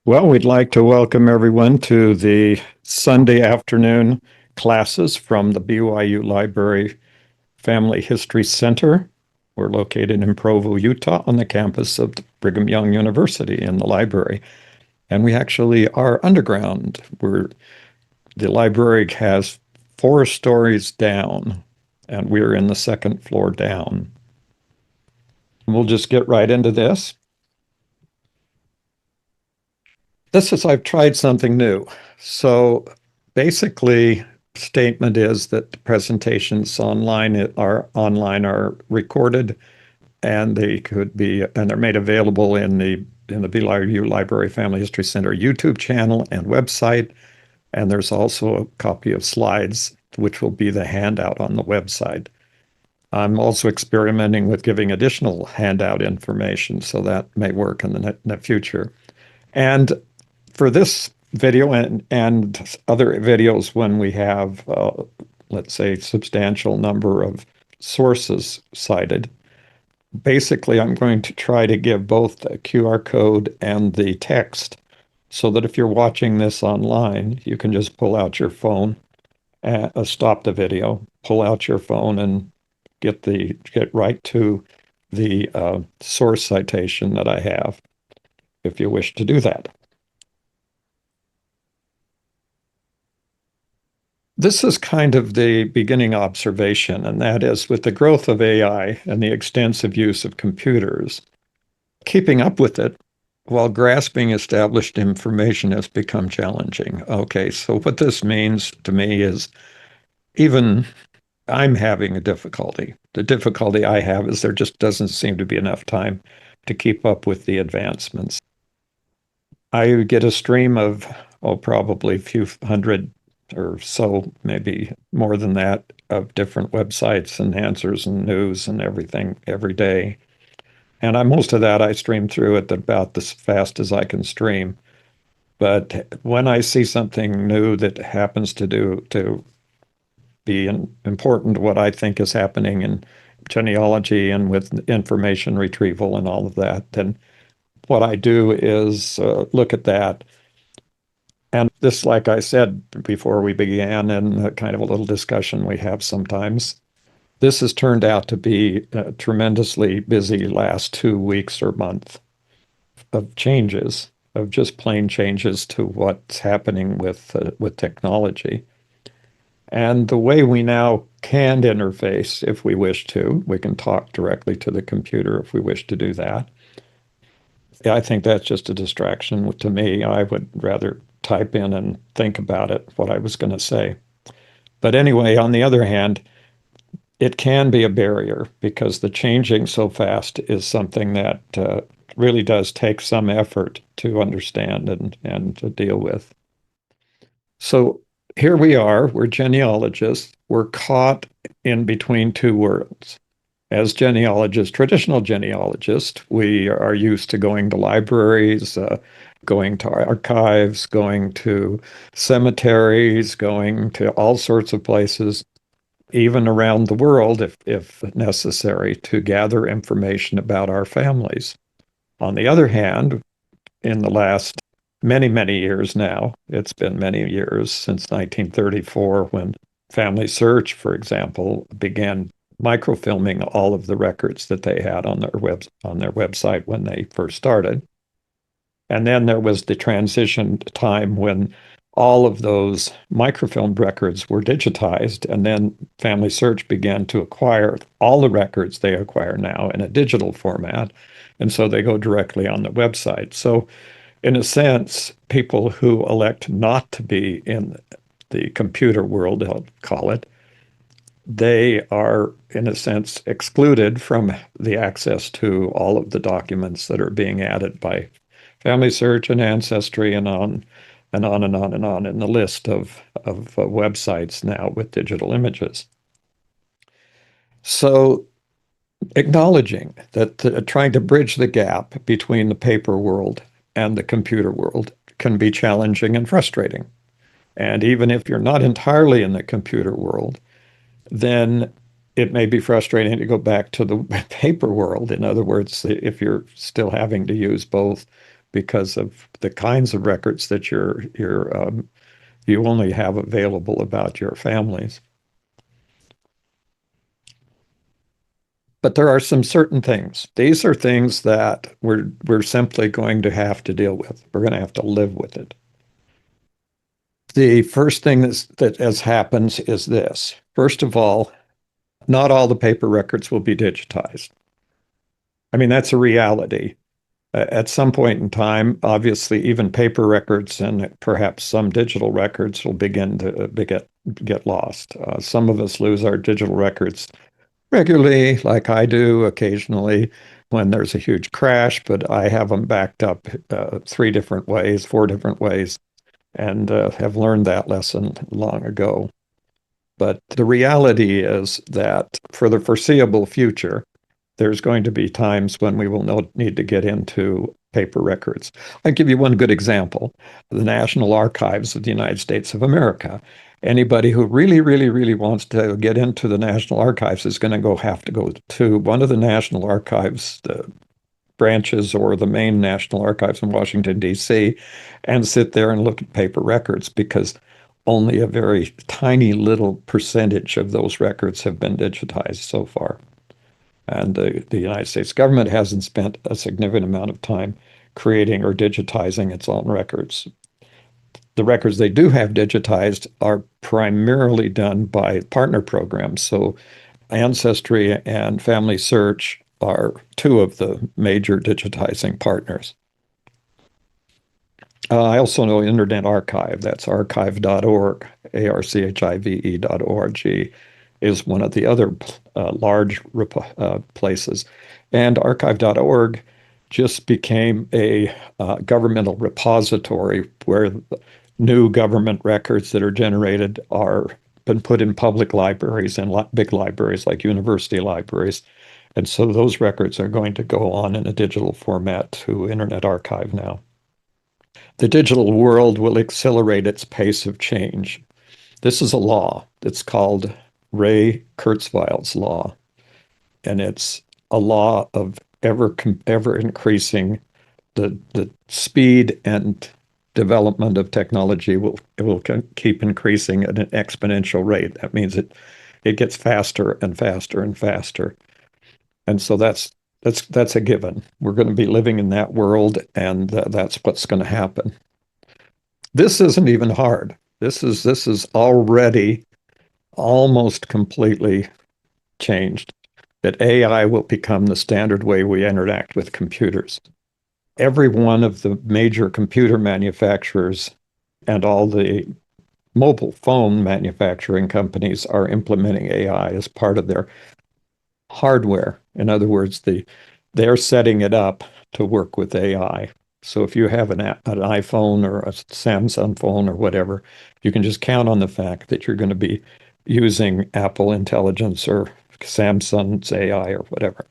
Well, we'd like to welcome everyone to the Sunday afternoon classes from the BYU Library Family History Center. We're located in Provo, Utah, on the campus of Brigham Young University in the library. And we actually are underground. The library has 4 stories down, and we're in the second floor down. We'll just get right into this. I've tried something new. So basically, statement is that the presentations are recorded and they're made available in the BYU Library Family History Center YouTube channel and website. And there's also a copy of slides, which will be the handout on the website. I'm also experimenting with giving additional handout information, so that may work in the future. And for this video and other videos, when we have, let's say, substantial number of sources cited, basically I'm going to try to give both the QR code and the text so that if you're watching this online, you can just pull out your phone, stop the video, pull out your phone, and get right to the source citation that I have, if you wish to do that. This is kind of the beginning observation, and that is with the growth of AI and the extensive use of computers, keeping up with it while grasping established information has become challenging. Okay, so what this means to me is even I'm having a difficulty. The difficulty I have is there just doesn't seem to be enough time to keep up with the advancements. I get a stream of, probably a few hundred or so, maybe more than that, of different websites and answers and news and everything every day. And most of that I stream through at about as fast as I can stream. But when I see something new that happens to be important to what I think is happening in genealogy and with information retrieval and all of that, then what I do is look at that. And this, like I said before we began, and kind of a little discussion we have sometimes, this has turned out to be a tremendously busy last 2 weeks or month of changes, of just plain changes to what's happening with technology. And the way we now can interface, if we wish to, we can talk directly to the computer if we wish to do that. I think that's just a distraction to me. I would rather type in and think about it, what I was going to say. But anyway, on the other hand, it can be a barrier because the changing so fast is something that really does take some effort to understand and to deal with. So here we are, we're genealogists, we're caught in between two worlds. As genealogists, traditional genealogists, we are used to going to libraries, going to archives, going to cemeteries, going to all sorts of places, even around the world, if necessary, to gather information about our families. On the other hand, in the last many, many years now, it's been many years since 1934 when Family Search, for example, began microfilming all of the records that they had on their website when they first started. And then there was the transition time when all of those microfilmed records were digitized, and then Family Search began to acquire all the records they acquire now in a digital format, and so they go directly on the website. So in a sense, people who elect not to be in the computer world, I'll call it, they are, in a sense, excluded from the access to all of the documents that are being added by Family Search and Ancestry and on and on and on and on in the list of websites now with digital images. So acknowledging that trying to bridge the gap between the paper world and the computer world can be challenging and frustrating. And even if you're not entirely in the computer world, then it may be frustrating to go back to the paper world. In other words, if you're still having to use both because of the kinds of records that you only have available about your families. But there are some certain things. These are things that we're simply going to have to deal with. We're going to have to live with it. The first thing that has happened is this. First of all, not all the paper records will be digitized. I mean, that's a reality. At some point in time, obviously, even paper records and perhaps some digital records will begin to get lost. Some of us lose our digital records regularly, like I do occasionally when there's a huge crash, but I have them backed up 3 different ways, 4 different ways, and have learned that lesson long ago. But the reality is that for the foreseeable future, there's going to be times when we will need to get into paper records. I'll give you one good example. The National Archives of the United States of America. Anybody who really, really, really wants to get into the National Archives is going to have to go to one of the National Archives branches or the main National Archives in Washington, D.C., and sit there and look at paper records because only a very tiny little percentage of those records have been digitized so far. And the United States government hasn't spent a significant amount of time creating or digitizing its own records. The records they do have digitized are primarily done by partner programs. So Ancestry and Family Search are 2 of the major digitizing partners. I also know Internet Archive, that's archive.org, archive.org, is one of the other large places. And archive.org just became a governmental repository where new government records that are generated are been put in public libraries and big libraries like university libraries. And so those records are going to go on in a digital format to Internet Archive now. The digital world will accelerate its pace of change. This is a law. It's called Ray Kurzweil's law, and it's a law of ever increasing the speed and development of technology will keep increasing at an exponential rate. That means it gets faster and faster and faster, and so that's a given. We're going to be living in that world, and that's what's going to happen. This isn't even hard. This is already almost completely changed. That AI will become the standard way we interact with computers. Every one of the major computer manufacturers and all the mobile phone manufacturing companies are implementing AI as part of their hardware. In other words, they're setting it up to work with AI. So if you have an iPhone or a Samsung phone or whatever, you can just count on the fact that you're going to be using Apple Intelligence or Samsung's AI or whatever.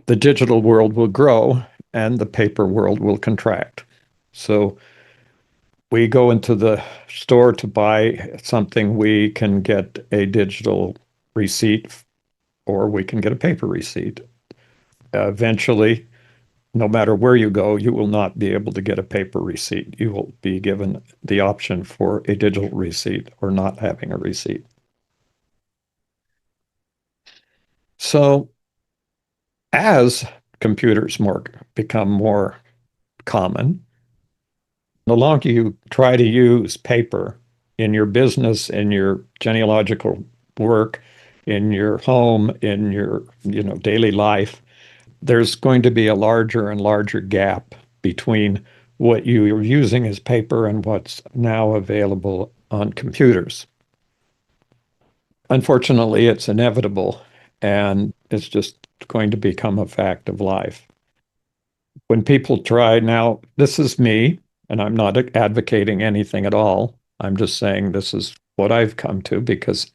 The digital world will grow and the paper world will contract. So we go into the store to buy something, we can get a digital receipt or we can get a paper receipt. Eventually, no matter where you go, you will not be able to get a paper receipt. You will be given the option for a digital receipt or not having a receipt. So as computers become more common, the longer you try to use paper in your business, in your genealogical work, in your home, in your daily life, there's going to be a larger and larger gap between what you're using as paper and what's now available on computers. Unfortunately, it's inevitable, and it's just going to become a fact of life. When people try now, this is me, and I'm not advocating anything at all. I'm just saying this is what I've come to because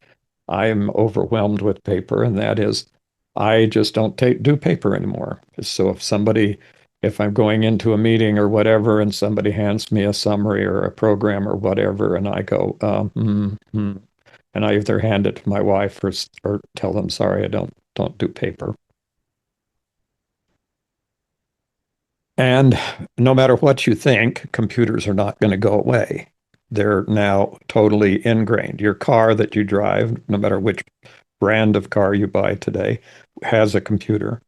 I'm overwhelmed with paper, and that is I just don't do paper anymore. So if I'm going into a meeting or whatever, and somebody hands me a summary or a program or whatever, and I go, and I either hand it to my wife or tell them, sorry, I don't do paper. And no matter what you think, computers are not going to go away. They're now totally ingrained. Your car that you drive, no matter which brand of car you buy today, has a computer.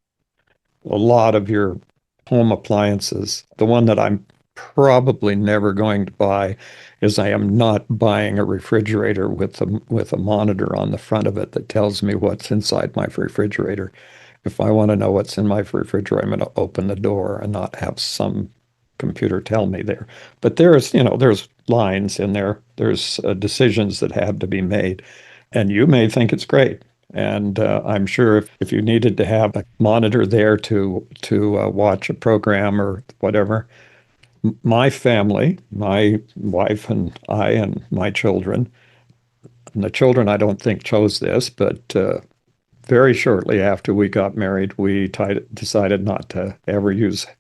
A lot of your home appliances, the one that I'm probably never going to buy is I am not buying a refrigerator with a monitor on the front of it that tells me what's inside my refrigerator. If I want to know what's in my refrigerator, I'm going to open the door and not have some computer tell me there. But there's lines in there. There's decisions that have to be made. And you may think it's great. And I'm sure if you needed to have a monitor there to watch a program or whatever, my family, my wife and I and my children, and the children I don't think chose this, but very shortly after we got married, we decided not to ever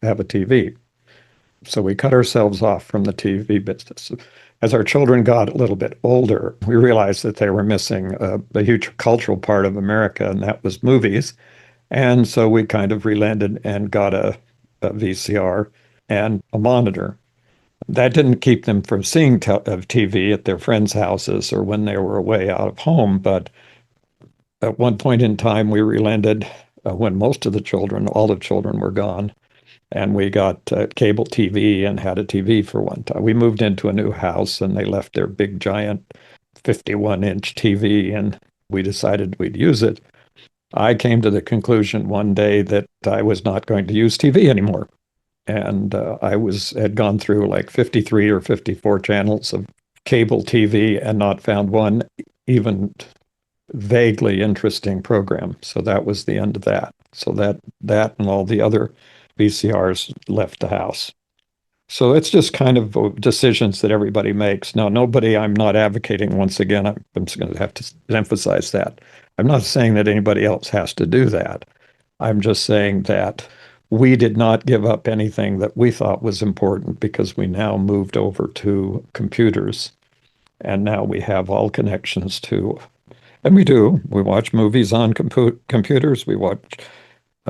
have a TV. So we cut ourselves off from the TV business. As our children got a little bit older, we realized that they were missing a huge cultural part of America, and that was movies. And so we kind of relented and got a VCR and a monitor. That didn't keep them from seeing TV at their friends' houses or when they were away out of home. But at one point in time, we relented when most of the children, all the children were gone. And we got cable TV and had a TV for one time. We moved into a new house and they left their big giant 51-inch TV and we decided we'd use it. I came to the conclusion one day that I was not going to use TV anymore. And had gone through like 53 or 54 channels of cable TV and not found one even vaguely interesting program. So that was the end of that. So that and all the other VCRs left the house. So it's just kind of decisions that everybody makes. Now, I'm not advocating, once again, I'm just going to have to emphasize that. I'm not saying that anybody else has to do that. I'm just saying that we did not give up anything that we thought was important because we now moved over to computers. And now we have all connections to, and we do, we watch movies on computers. We watch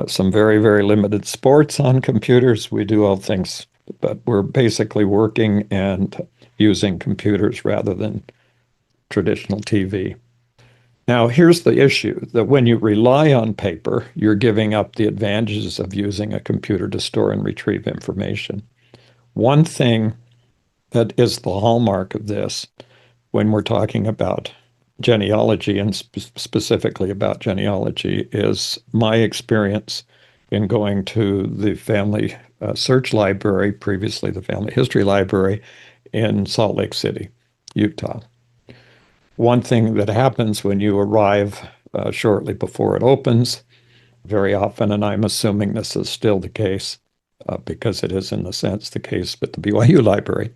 some very, very limited sports on computers. We do all things, but we're basically working and using computers rather than traditional TV. Now, here's the issue that when you rely on paper, you're giving up the advantages of using a computer to store and retrieve information. One thing that is the hallmark of this when we're talking about genealogy and specifically about genealogy is my experience in going to the family search library, previously the family history library in Salt Lake City, Utah. One thing that happens when you arrive shortly before it opens, very often, and I'm assuming this is still the case because it is in a sense the case with the BYU library,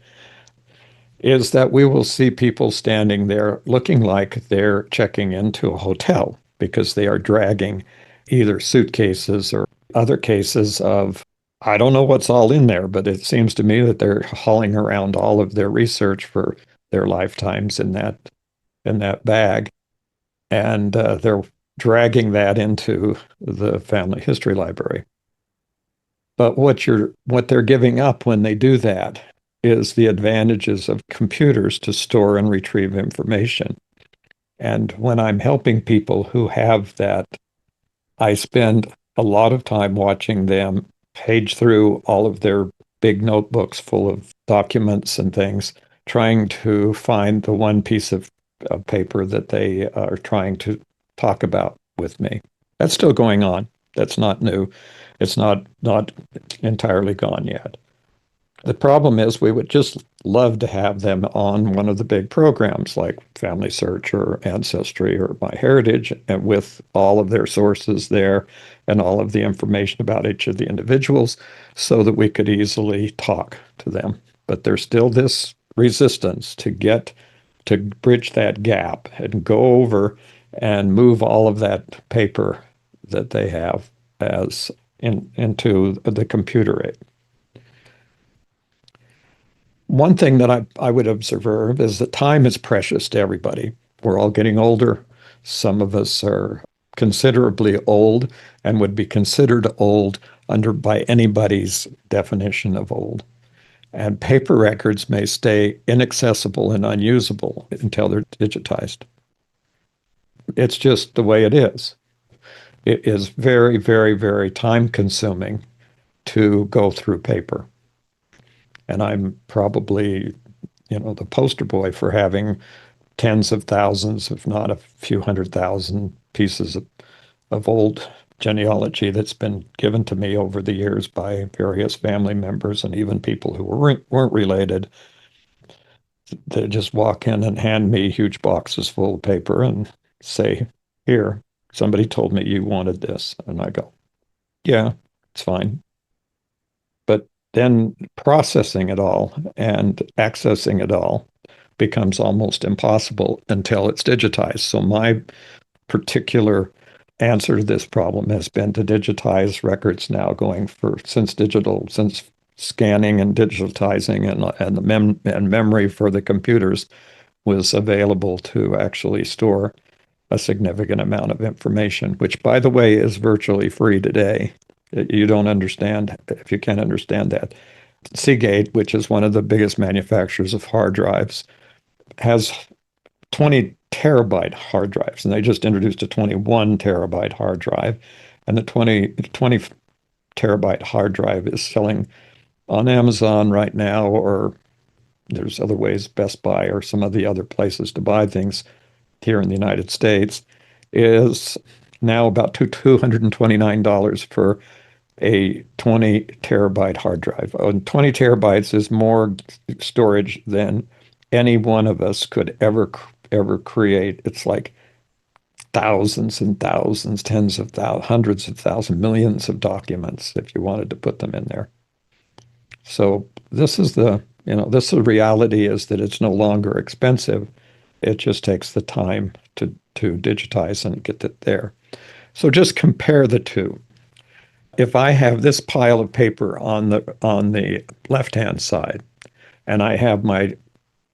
is that we will see people standing there looking like they're checking into a hotel because they are dragging either suitcases or other cases of, I don't know what's all in there, but it seems to me that they're hauling around all of their research for their lifetimes in that bag. And they're dragging that into the family history library. But what they're giving up when they do that is the advantages of computers to store and retrieve information. And when I'm helping people who have that, I spend a lot of time watching them page through all of their big notebooks full of documents and things, trying to find the one piece of paper that they are trying to talk about with me. That's still going on. That's not new. It's not entirely gone yet. The problem is we would just love to have them on one of the big programs like Family Search or Ancestry or MyHeritage, and with all of their sources there and all of the information about each of the individuals so that we could easily talk to them. But there's still this resistance to bridge that gap and go over and move all of that paper that they have into the computer aid. One thing that I would observe is that time is precious to everybody. We're all getting older. Some of us are considerably old and would be considered old under by anybody's definition of old. And paper records may stay inaccessible and unusable until they're digitized. It's just the way it is. It is very, very, very time consuming to go through paper. And I'm probably, the poster boy for having tens of thousands, if not a few 100,000 pieces of old genealogy that's been given to me over the years by various family members and even people who weren't related. They just walk in and hand me huge boxes full of paper and say, "Here, somebody told me you wanted this." And I go, "Yeah, it's fine." But then processing it all and accessing it all becomes almost impossible until it's digitized. So my particular answer to this problem has been to digitize records now going for since scanning and digitizing and and memory for the computers was available to actually store a significant amount of information, which, by the way, is virtually free today. You don't understand if you can't understand that. Seagate, which is one of the biggest manufacturers of hard drives, has 20 terabyte hard drives, and they just introduced a 21 terabyte hard drive. And the 20 terabyte hard drive is selling on Amazon right now, or there's other ways, Best Buy or some of the other places to buy things here in the United States, is now about $229 for a 20 terabyte hard drive. And 20 terabytes is more storage than any one of us could ever create. It's like thousands and thousands, tens of thousands, hundreds of thousands, millions of documents if you wanted to put them in there. So this is the reality, is that it's no longer expensive. It just takes the time to digitize and get it there. So just compare the two. If I have this pile of paper on the left-hand side, and I have my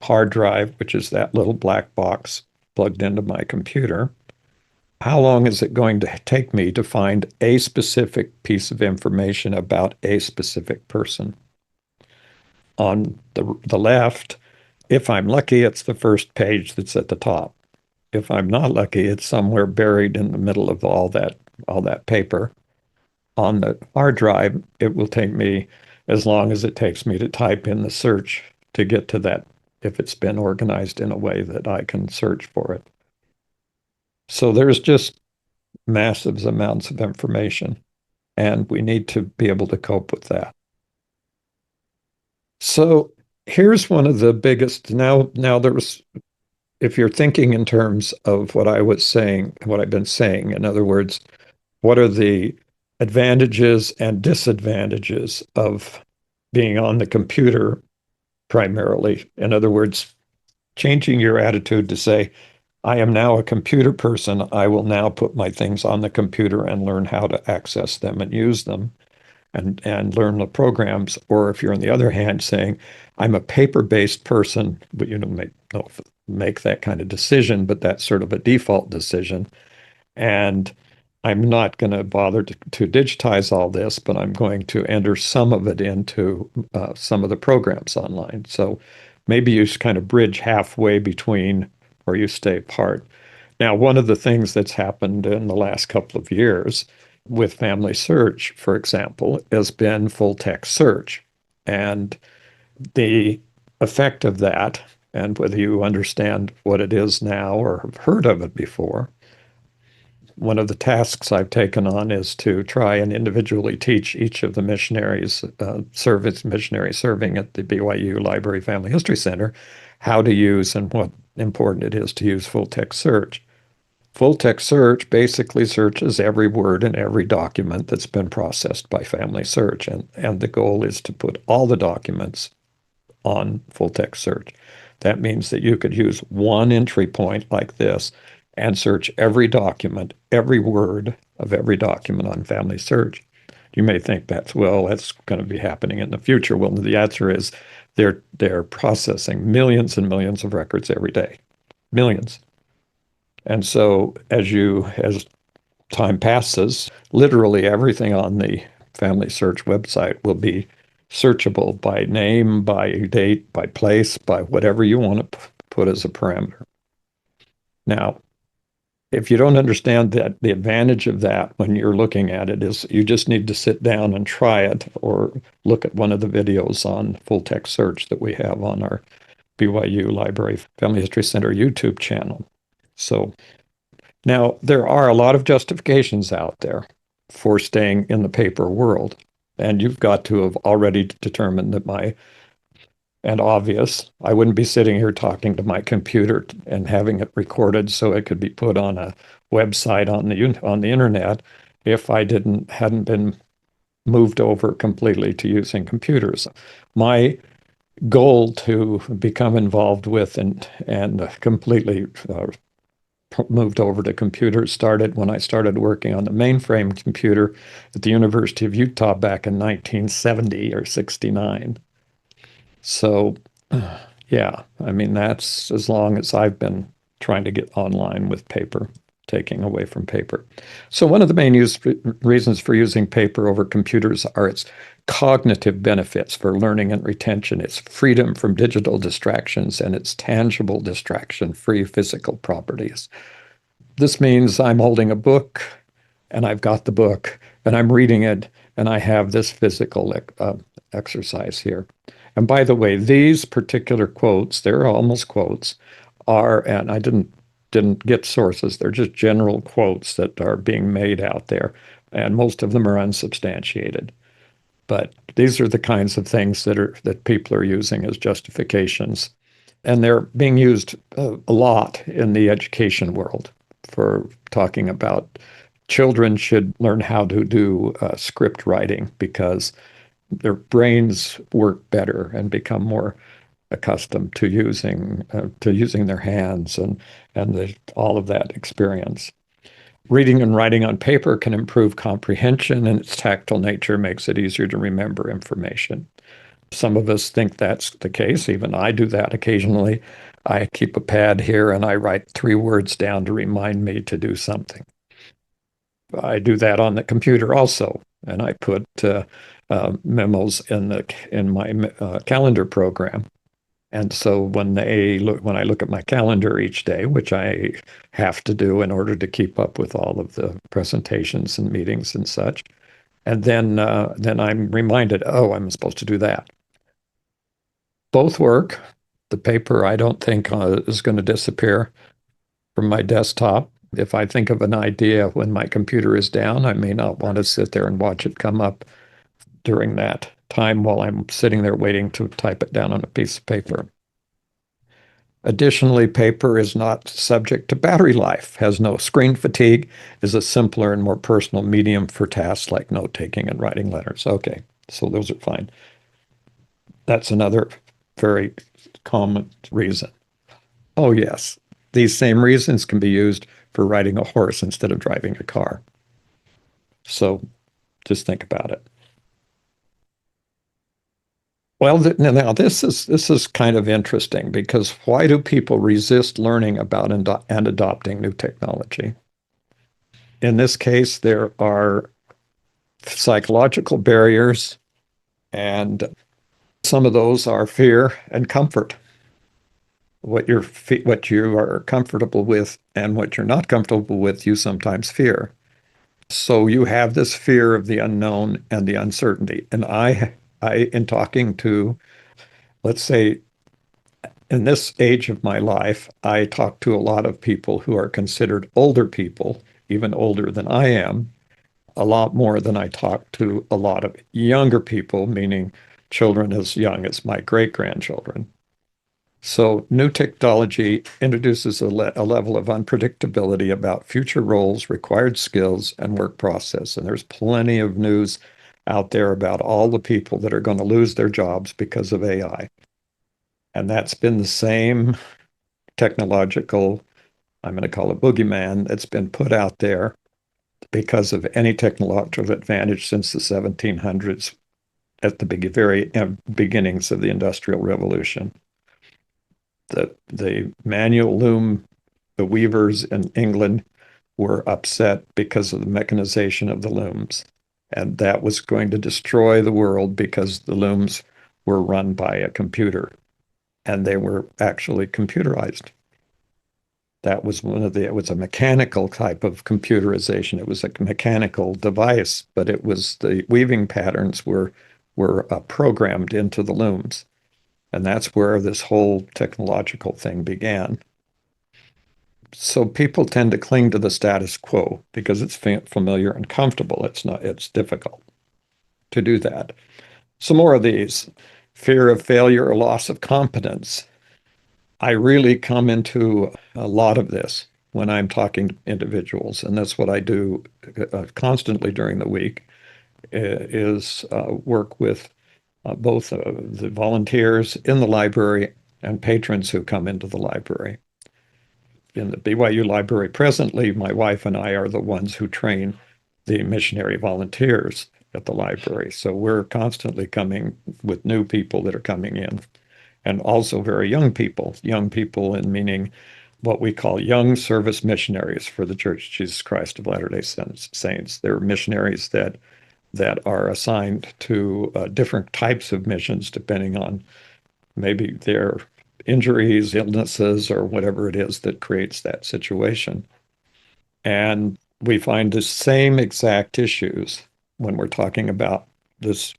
hard drive, which is that little black box plugged into my computer, how long is it going to take me to find a specific piece of information about a specific person? On the left, if I'm lucky, it's the first page that's at the top. If I'm not lucky, it's somewhere buried in the middle of all that paper. On the hard drive, it will take me as long as it takes me to type in the search to get to that, if it's been organized in a way that I can search for it. So there's just massive amounts of information, and we need to be able to cope with that. So here's one of the biggest. Now if you're thinking in terms of what I was saying, what I've been saying, in other words, what are the advantages and disadvantages of being on the computer primarily? In other words, changing your attitude to say, I am now a computer person. I will now put my things on the computer and learn how to access them and use them and learn the programs. Or if you're on the other hand saying, I'm a paper-based person, but you don't make that kind of decision, but that's sort of a default decision. And I'm not going to bother to digitize all this, but I'm going to enter some of it into some of the programs online. So maybe you kind of bridge halfway between, or you stay apart. Now, one of the things that's happened in the last couple of years with Family Search, for example, has been full text search. And the effect of that, and whether you understand what it is now or have heard of it before, one of the tasks I've taken on is to try and individually teach each of the missionaries, missionaries serving at the BYU Library Family History Center, how to use and what important it is to use full text search. Full text search basically searches every word in every document that's been processed by Family Search. And the goal is to put all the documents on full text search. That means that you could use one entry point like this and search every document, every word of every document on Family Search. You may think that's going to be happening in the future. Well, the answer is they're processing millions and millions of records every day, millions. And so as time passes, literally everything on the family search website will be searchable by name, by date, by place, by whatever you want to put as a parameter. Now, if you don't understand that, the advantage of that when you're looking at it is you just need to sit down and try it or look at one of the videos on full text search that we have on our BYU Library Family History Center YouTube channel. So now there are a lot of justifications out there for staying in the paper world. And you've got to have already determined that and obvious, I wouldn't be sitting here talking to my computer and having it recorded so it could be put on a website on the internet if I hadn't been moved over completely to using computers. My goal to become involved with and completely moved over to computers started when I started working on the mainframe computer at the University of Utah back in 1970 or 69. So, yeah, I mean, that's as long as I've been trying to get online with paper, taking away from paper. So, one of the main reasons for using paper over computers are its cognitive benefits for learning and retention, its freedom from digital distractions, and its tangible distraction-free physical properties. This means I'm holding a book and I've got the book and I'm reading it and I have this physical exercise here. And by the way, these particular quotes, they're almost quotes, and I didn't get sources. They're just general quotes that are being made out there, and most of them are unsubstantiated. But these are the kinds of things that people are using as justifications, and they're being used a lot in the education world for talking about children should learn how to do script writing because their brains work better and become more accustomed to using their hands and all of that experience. Reading and writing on paper can improve comprehension, and its tactile nature makes it easier to remember information. Some of us think that's the case. Even I do that occasionally. I keep a pad here and I write 3 words down to remind me to do something. I do that on the computer also, and I put memos in my calendar program. And so when I look at my calendar each day, which I have to do in order to keep up with all of the presentations and meetings and such, and then I'm reminded, oh, I'm supposed to do that. Both work. The paper I don't think is going to disappear from my desktop. If I think of an idea when my computer is down, I may not want to sit there and watch it come up during that time while I'm sitting there waiting to type it down on a piece of paper. Additionally, paper is not subject to battery life, has no screen fatigue, is a simpler and more personal medium for tasks like note-taking and writing letters. Okay, so those are fine. That's another very common reason. Oh, yes, these same reasons can be used for riding a horse instead of driving a car. So just think about it. Well, now this is kind of interesting because why do people resist learning about and adopting new technology? In this case, there are psychological barriers, and some of those are fear and comfort. What you are comfortable with and what you're not comfortable with, you sometimes fear. So you have this fear of the unknown and the uncertainty. And in talking to, let's say, in this age of my life, I talk to a lot of people who are considered older people, even older than I am, a lot more than I talk to a lot of younger people, meaning children as young as my great-grandchildren. So new technology introduces a level of unpredictability about future roles, required skills, and work process. And there's plenty of news out there about all the people that are going to lose their jobs because of AI. And that's been the same technological, I'm going to call it boogeyman, that's been put out there because of any technological advantage since the 1700s at the very beginnings of the Industrial Revolution. The manual loom, the weavers in England were upset because of the mechanization of the looms. And that was going to destroy the world because the looms were run by a computer and they were actually computerized. That was it was a mechanical type of computerization. It was a mechanical device, but it was the weaving patterns were programmed into the looms. And that's where this whole technological thing began. So people tend to cling to the status quo because it's familiar and comfortable. It's difficult to do that. Some more of these: fear of failure or loss of competence. I really come into a lot of this when I'm talking to individuals, and that's what I do constantly during the week, is work with both the volunteers in the library and patrons who come into the library. In the BYU library presently, my wife and I are the ones who train the missionary volunteers at the library. So we're constantly coming with new people that are coming in, and also very young people in meaning what we call young service missionaries for the Church of Jesus Christ of Latter-day Saints. They're missionaries that are assigned to different types of missions depending on maybe their injuries, illnesses, or whatever it is that creates that situation. And we find the same exact issues when we're talking about this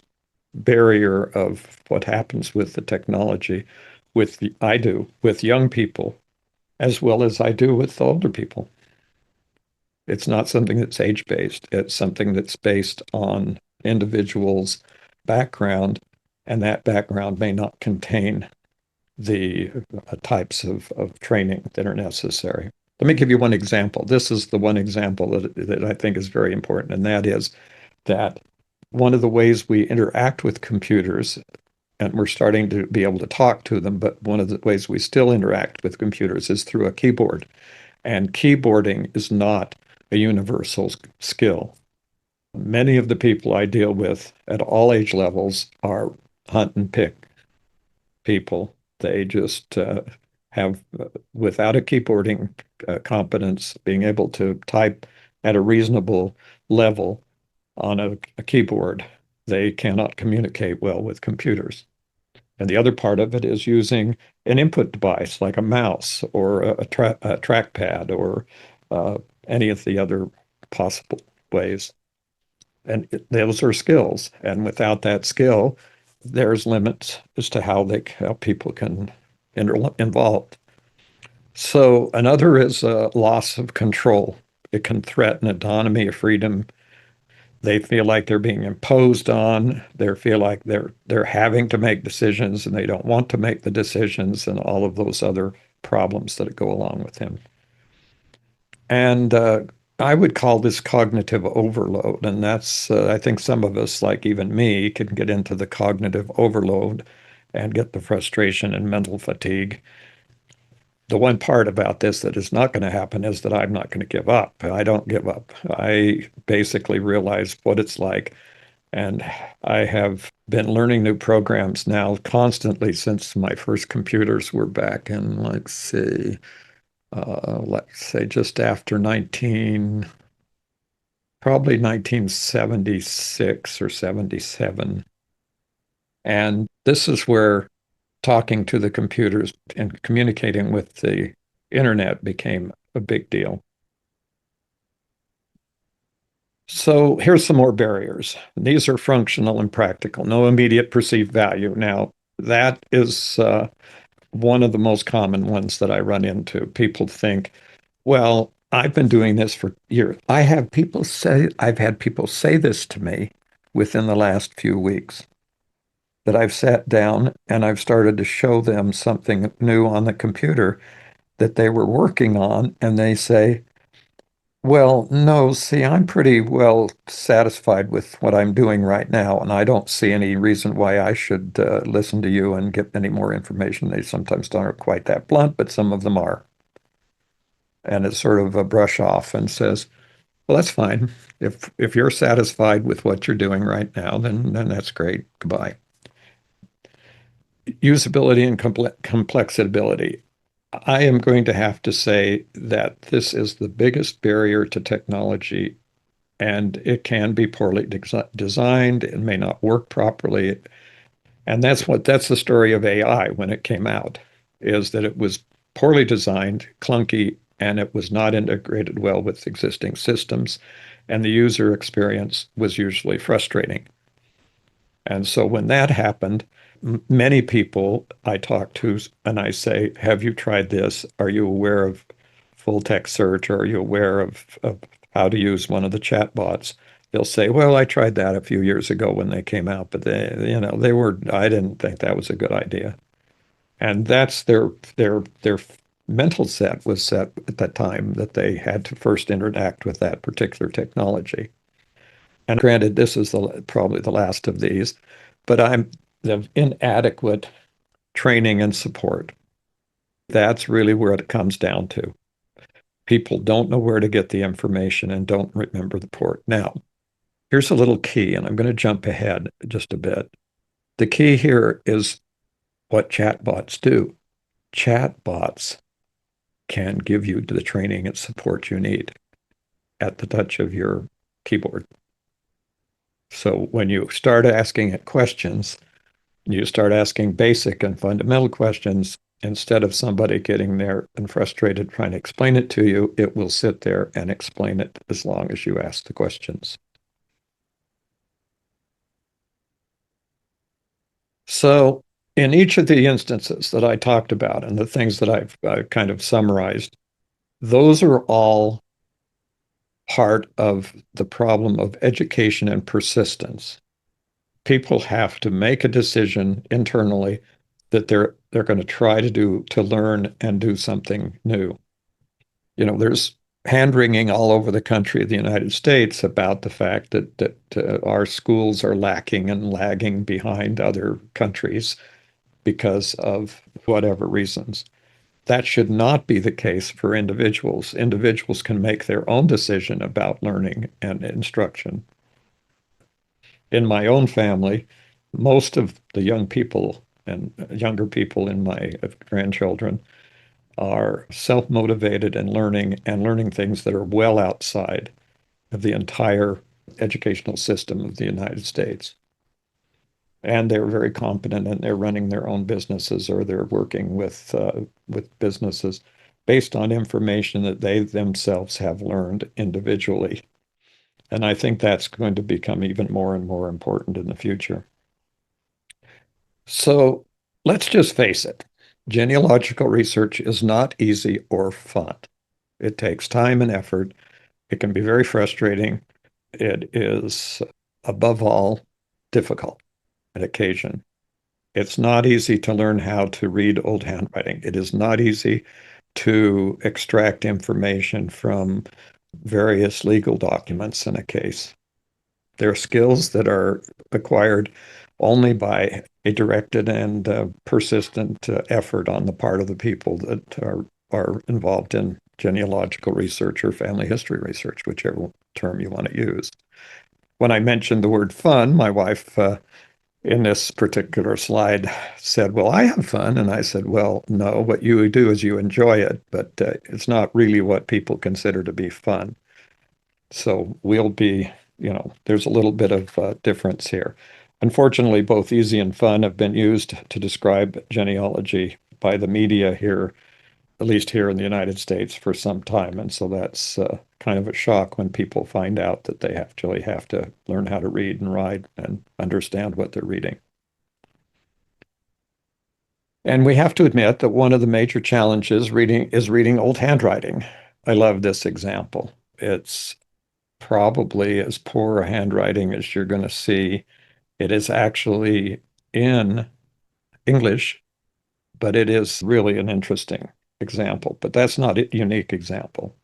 barrier of what happens with the technology I do with young people as well as I do with older people. It's not something that's age-based. It's something that's based on individuals' background, and that background may not contain the types of training that are necessary. Let me give you one example. This is the one example that I think is very important, and that is that one of the ways we interact with computers, and we're starting to be able to talk to them, but one of the ways we still interact with computers is through a keyboard. And keyboarding is not a universal skill. Many of the people I deal with at all age levels are hunt and pick people. They just have, without a keyboarding competence, being able to type at a reasonable level on a keyboard, they cannot communicate well with computers. And the other part of it is using an input device like a mouse or a trackpad or any of the other possible ways. And those are skills. And without that skill, there's limits as to how people can involved. So another is a loss of control. It can threaten autonomy or freedom. They feel like they're being imposed on. They feel like they're having to make decisions and they don't want to make the decisions and all of those other problems that go along with him. And I would call this cognitive overload. And that's, I think some of us, like even me, can get into the cognitive overload and get the frustration and mental fatigue. The one part about this that is not going to happen is that I'm not going to give up. I don't give up. I basically realize what it's like. And I have been learning new programs now constantly since my first computers were back in, let's say just after probably 1976 or 77. And this is where talking to the computers and communicating with the internet became a big deal. So here's some more barriers. These are functional and practical, no immediate perceived value. Now, that is one of the most common ones that I run into. People think, well, I've been doing this for years. I've had people say this to me within the last few weeks, that I've sat down and I've started to show them something new on the computer that they were working on, and they say, well, no, see, I'm pretty well satisfied with what I'm doing right now, and I don't see any reason why I should listen to you and get any more information. They sometimes aren't quite that blunt, but some of them are. And it's sort of a brush off and says, well, that's fine. If you're satisfied with what you're doing right now, then that's great. Goodbye. Usability and complexity. I am going to have to say that this is the biggest barrier to technology and it can be poorly designed. It may not work properly. And that's the story of AI when it came out, is that it was poorly designed, clunky, and it was not integrated well with existing systems. And the user experience was usually frustrating. And so when that happened, many people I talk to and I say, have you tried this? Are you aware of full text search? Or are you aware of how to use one of the chat bots? They'll say, well, I tried that a few years ago when they came out, but I didn't think that was a good idea. And that's their mental set was set at that time that they had to first interact with that particular technology. And granted, this is probably the last of these, but I'm the inadequate training and support. That's really where it comes down to. People don't know where to get the information and don't remember the port. Now, here's a little key, and I'm going to jump ahead just a bit. The key here is what chatbots do. Chatbots can give you the training and support you need at the touch of your keyboard. So when you start asking it questions, you start asking basic and fundamental questions. Instead of somebody getting there and frustrated trying to explain it to you, it will sit there and explain it as long as you ask the questions. So, in each of the instances that I talked about and the things that I've kind of summarized, those are all part of the problem of education and persistence. People have to make a decision internally that they're going to try to learn and do something new. There's hand wringing all over the country of the United States about the fact that our schools are lacking and lagging behind other countries because of whatever reasons. That should not be the case for individuals. Individuals can make their own decision about learning and instruction. In my own family, most of the young people and younger people in my grandchildren are self-motivated and learning things that are well outside of the entire educational system of the United States. And they're very competent and they're running their own businesses or they're working with businesses based on information that they themselves have learned individually. And I think that's going to become even more and more important in the future. So let's just face it, genealogical research is not easy or fun. It takes time and effort. It can be very frustrating. It is, above all, difficult on occasion. It's not easy to learn how to read old handwriting. It is not easy to extract information from various legal documents in a case. They're skills that are acquired only by a directed and persistent effort on the part of the people that are involved in genealogical research or family history research, whichever term you want to use. When I mentioned the word fun, my wife in this particular slide said, well, I have fun. And I said, well, no, what you do is you enjoy it, but it's not really what people consider to be fun. So there's a little bit of difference here. Unfortunately, both easy and fun have been used to describe genealogy by the media here, at least here in the United States, for some time. And so that's kind of a shock when people find out that they actually have to learn how to read and write and understand what they're reading. And we have to admit that one of the major challenges is reading old handwriting. I love this example. It's probably as poor a handwriting as you're going to see. It is actually in English, but it is really an interesting example. But that's not a unique example.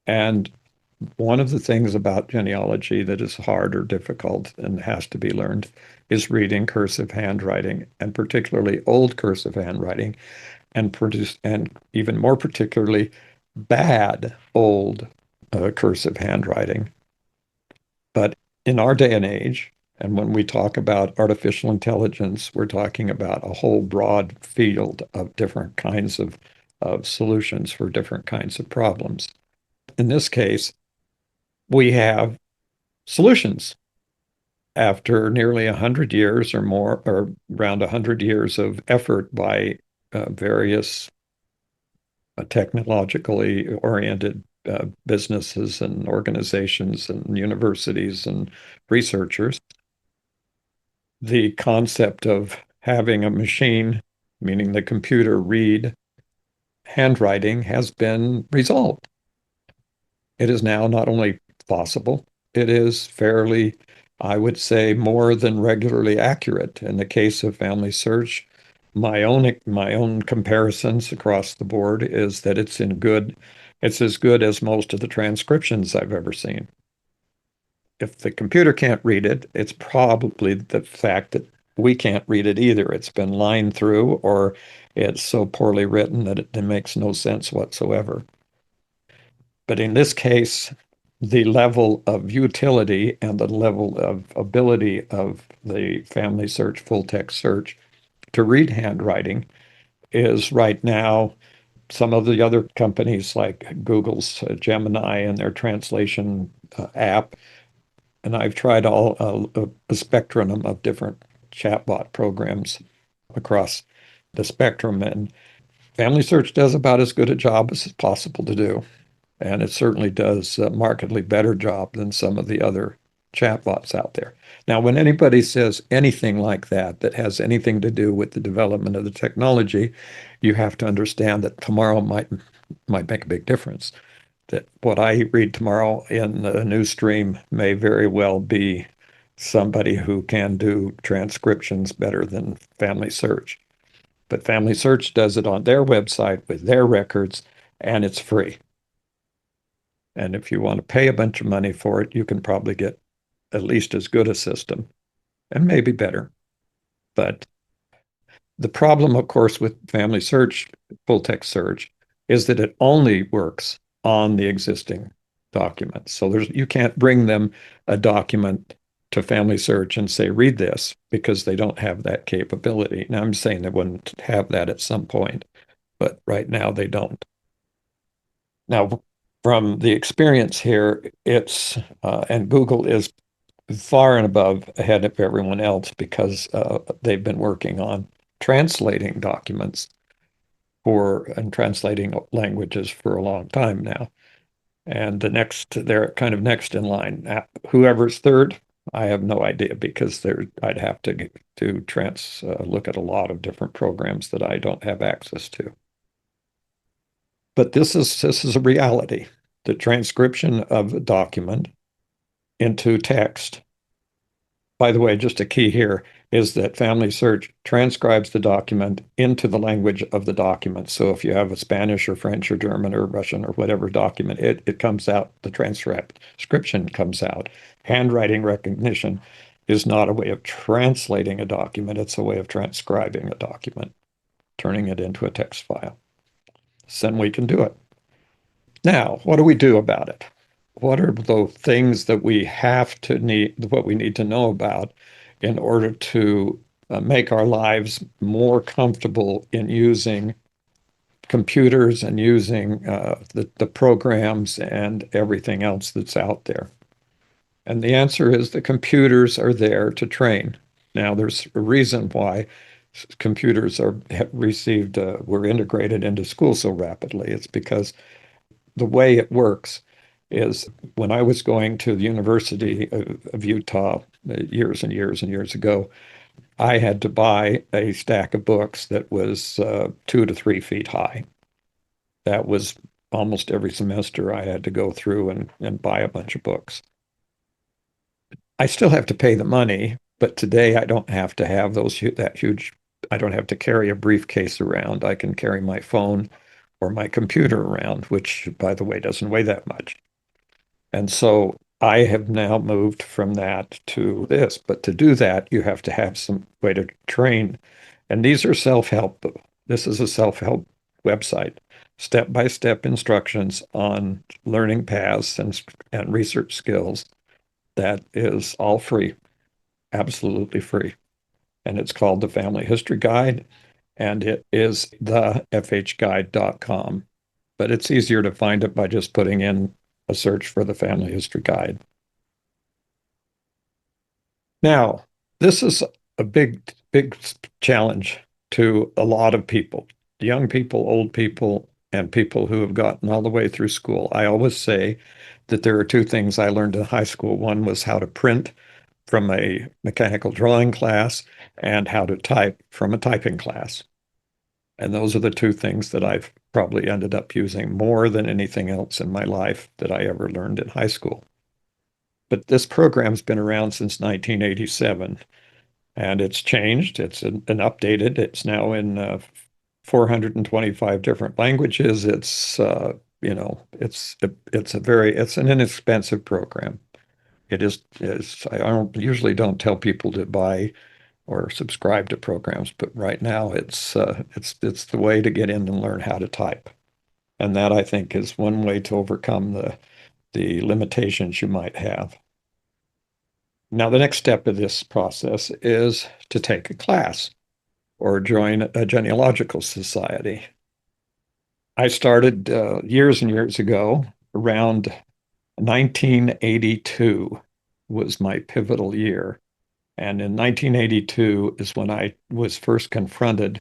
And one of the things about genealogy that is hard or difficult and has to be learned is reading cursive handwriting, and particularly old cursive handwriting, and even more particularly bad old cursive handwriting. But in our day and age, and when we talk about artificial intelligence, we're talking about a whole broad field of different kinds of solutions for different kinds of problems. In this case, we have solutions after nearly 100 years or more, or around 100 years of effort by various technologically oriented businesses and organizations and universities and researchers. The concept of having a machine, meaning the computer, read handwriting has been resolved. It is now not only possible, it is fairly, I would say, more than regularly accurate. In the case of Family Search, my own comparisons across the board is that it's as good as most of the transcriptions I've ever seen. If the computer can't read it, it's probably the fact that we can't read it either. It's been lined through, or it's so poorly written that it makes no sense whatsoever. But in this case, the level of utility and the level of ability of the Family Search full text search to read handwriting is right now some of the other companies like Google's Gemini and their translation app. And I've tried a spectrum of different chatbot programs across the spectrum. And Family Search does about as good a job as is possible to do. And it certainly does a markedly better job than some of the other chatbots out there. Now, when anybody says anything like that, that has anything to do with the development of the technology, you have to understand that tomorrow might make a big difference. That what I read tomorrow in the news stream may very well be somebody who can do transcriptions better than Family Search. But Family Search does it on their website with their records, and it's free. And if you want to pay a bunch of money for it, you can probably get at least as good a system and maybe better. But the problem, of course, with Family Search, full text search, is that it only works on the existing documents. So you can't bring them a document to Family Search and say, read this, because they don't have that capability. Now, I'm saying they wouldn't have that at some point, but right now they don't. Now, from the experience here, and Google is far and above ahead of everyone else because they've been working on translating documents and translating languages for a long time now. And they're kind of next in line. Whoever's third, I have no idea, because I'd have to look at a lot of different programs that I don't have access to. But this is a reality. The transcription of a document into text. By the way, just a key here is that Family Search transcribes the document into the language of the document. So if you have a Spanish or French or German or Russian or whatever document, it comes out, the transcription comes out. Handwriting recognition is not a way of translating a document, it's a way of transcribing a document, turning it into a text file. So then we can do it. Now, what do we do about it? What are the things that what we need to know about in order to make our lives more comfortable in using computers and using the programs and everything else that's out there? And the answer is the computers are there to train. Now, there's a reason why computers were integrated into school so rapidly. It's because the way it works is, when I was going to the University of Utah years and years and years ago, I had to buy a stack of books that was 2 to 3 feet high. That was almost every semester I had to go through and buy a bunch of books. I still have to pay the money, but today I don't have to have that huge, I don't have to carry a briefcase around. I can carry my phone or my computer around, which, by the way, doesn't weigh that much. And so I have now moved from that to this. But to do that, you have to have some way to train. And these are self-help. This is a self-help website, step-by-step instructions on learning paths and research skills. That is all free, absolutely free. And it's called the Family History Guide, and it is thefhguide.com. But it's easier to find it by just putting in A Search for the Family History Guide. Now, this is a big challenge to a lot of people, young people, old people, and people who have gotten all the way through school. I always say that there are two things I learned in high school. One was how to print from a mechanical drawing class and how to type from a typing class. And those are the two things that I've probably ended up using more than anything else in my life that I ever learned in high school. But this program's been around since 1987 and it's changed. It's an updated. It's now in 425 different languages. It's an inexpensive program. I don't usually don't tell people to buy or subscribe to programs, but right now it's the way to get in and learn how to type. And that I think is one way to overcome the limitations you might have. Now, the next step of this process is to take a class or join a genealogical society. I started years and years ago, around 1982 was my pivotal year. And in 1982 is when I was first confronted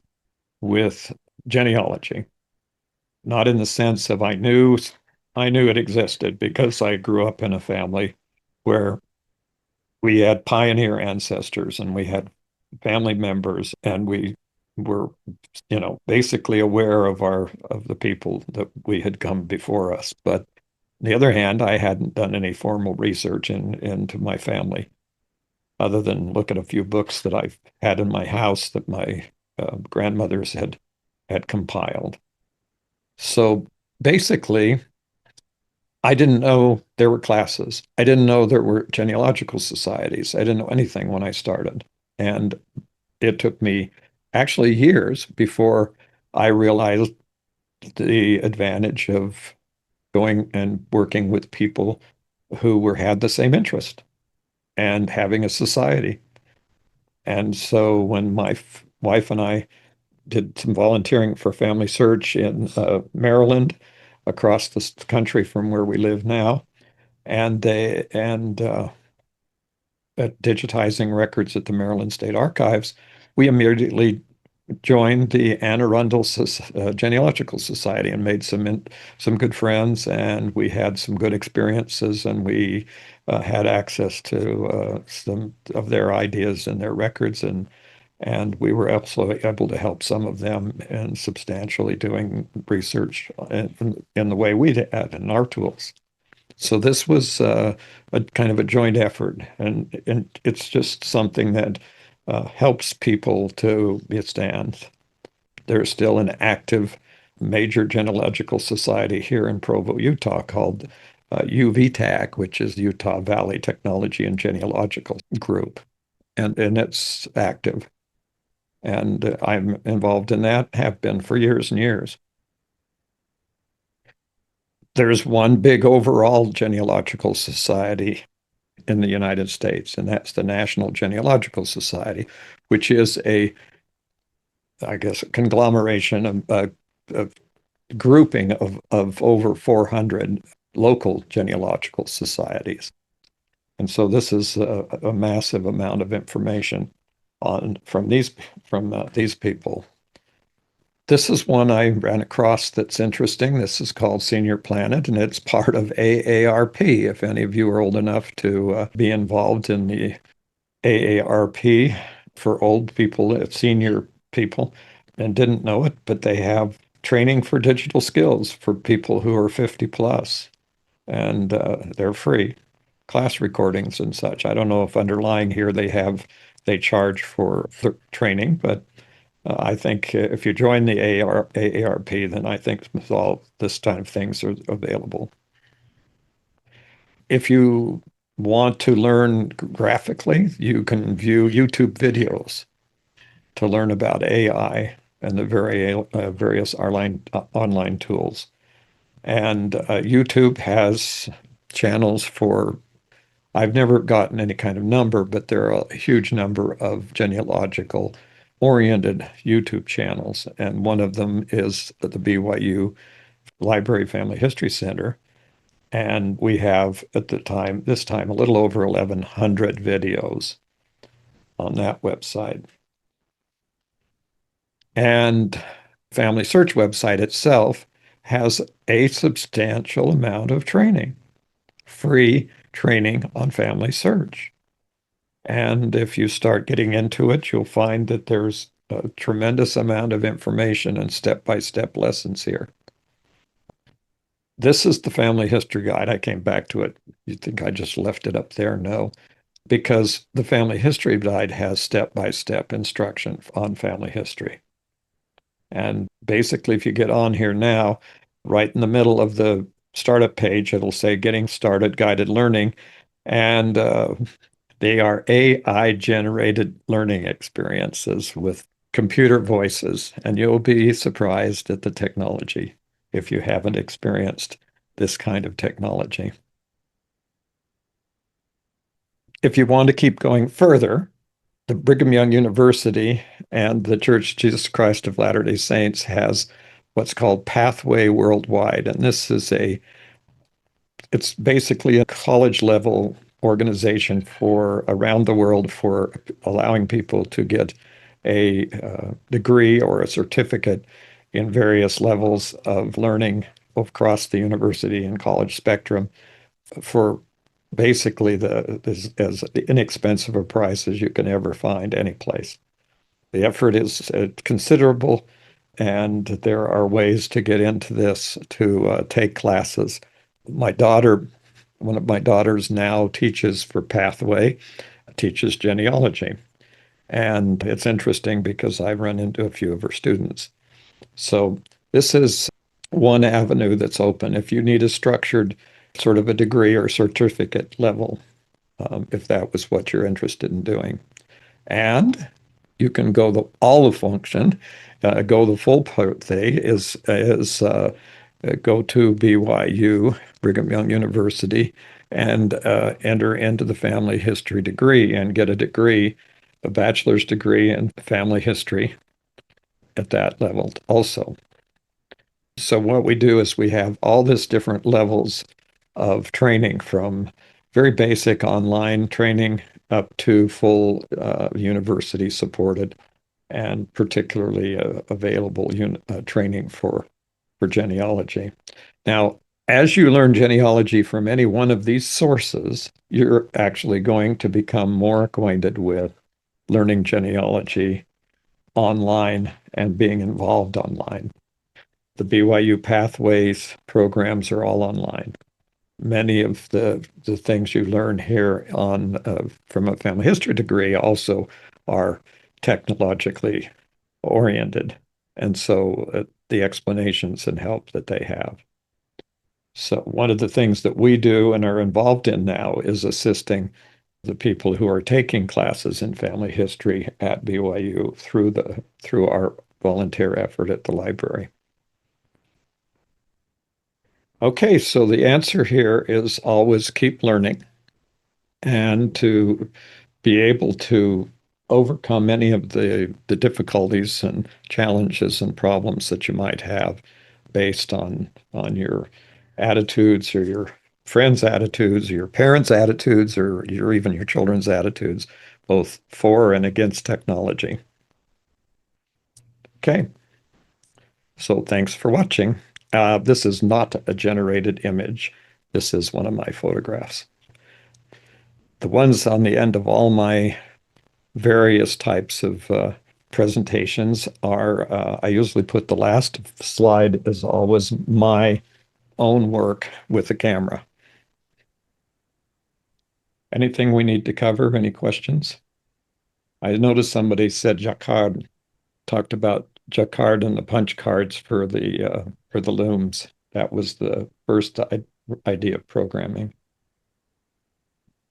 with genealogy, not in the sense of I knew it existed because I grew up in a family where we had pioneer ancestors and we had family members and we were, basically aware of the people that we had come before us. But on the other hand, I hadn't done any formal research into my family other than look at a few books that I've had in my house that my grandmothers had compiled. So basically, I didn't know there were classes. I didn't know there were genealogical societies. I didn't know anything when I started. And it took me actually years before I realized the advantage of going and working with people who had the same interest and having a society. And so when my wife and I did some volunteering for Family Search in Maryland, across the country from where we live now, and at digitizing records at the Maryland State Archives, we immediately joined the Anne Arundel Genealogical Society and made some good friends, and we had some good experiences, and we had access to some of their ideas and their records, and we were also able to help some of them in substantially doing research in the way we had in our tools. So this was a kind of a joint effort, and it's just something that helps people to withstand. There's still an active major genealogical society here in Provo, Utah, called UVTAG, which is Utah Valley Technology and Genealogical Group, and it's active. And I'm involved in that, have been for years and years. There's one big overall genealogical society in the United States, and that's the National Genealogical Society, which is I guess, a conglomeration of a grouping of over 400 local genealogical societies. And so this is a massive amount of information from these people. This is one I ran across that's interesting. This is called Senior Planet, and it's part of AARP. If any of you are old enough to be involved in the AARP for old people, senior people, and didn't know it, but they have training for digital skills for people who are 50 plus, and they're free class recordings and such. I don't know if underlying here they charge for the training, but I think if you join the AARP, then I think all this kind of things are available. If you want to learn graphically, you can view YouTube videos to learn about AI and the various online tools. And YouTube has channels for, I've never gotten any kind of number, but there are a huge number of genealogical oriented YouTube channels. And one of them is the BYU Library Family History Center. And we have at this time, a little over 1,100 videos on that website. And Family Search website itself has a substantial amount of training, free training on Family Search. And if you start getting into it, you'll find that there's a tremendous amount of information and step-by-step lessons here. This is the family history guide. I came back to it. You think I just left it up there? No, because the family history guide has step-by-step instruction on family history. And basically, if you get on here now, right in the middle of the startup page, it'll say Getting Started Guided Learning. And they are AI generated learning experiences with computer voices. And you'll be surprised at the technology if you haven't experienced this kind of technology. If you want to keep going further, the Brigham Young University and the Church of Jesus Christ of Latter-day Saints has what's called Pathway Worldwide. And it's basically a college level organization for around the world for allowing people to get a degree or a certificate in various levels of learning across the university and college spectrum for basically as inexpensive a price as you can ever find any place. The effort is considerable, and there are ways to get into this to take classes. One of my daughters now teaches for Pathway, teaches genealogy. And it's interesting because I've run into a few of her students. So this is one avenue that's open. If you need a structured sort of a degree or certificate level, if that was what you're interested in doing. And you can go all the function, go the full thing is go to BYU, Brigham Young University, and enter into the family history degree and get a degree, a bachelor's degree in family history at that level also. So what we do is we have all this different levels of training from very basic online training up to full university supported and particularly available training for genealogy. Now, as you learn genealogy from any one of these sources, you're actually going to become more acquainted with learning genealogy online and being involved online. The BYU Pathways programs are all online. Many of the things you learn here on from a family history degree also are technologically oriented, and so the explanations and help that they have. So one of the things that we do and are involved in now is assisting the people who are taking classes in family history at BYU through our volunteer effort at the library. Okay, so the answer here is always keep learning and to be able to overcome any of the difficulties and challenges and problems that you might have based on your attitudes or your friends' attitudes or your parents' attitudes or even your children's attitudes, both for and against technology. Okay, so thanks for watching. This is not a generated image. This is one of my photographs. The ones on the end of all my various types of presentations are, I usually put the last slide as always my own work with the camera. Anything we need to cover? Any questions? I noticed somebody said Jacquard, talked about Jacquard and the punch cards for the looms. That was the first idea of programming.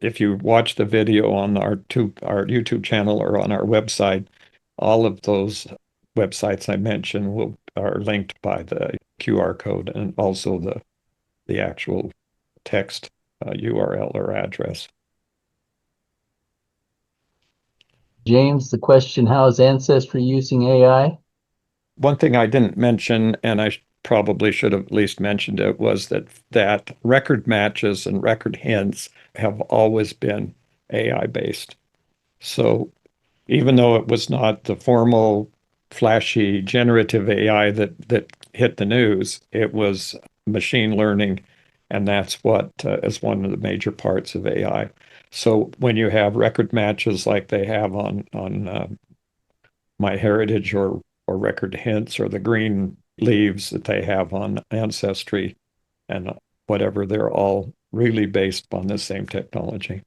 If you watch the video on our YouTube channel or on our website, all of those websites I mentioned are linked by the QR code and also the actual text URL or address. James, the question, how is Ancestry using AI? One thing I didn't mention, and probably should have at least mentioned it, was that record matches and record hints have always been AI based. So even though it was not the formal, flashy, generative AI that hit the news, it was machine learning, and that's what is one of the major parts of AI. So when you have record matches like they have on MyHeritage or record hints or the green leaves that they have on Ancestry and whatever, they're all really based on the same technology.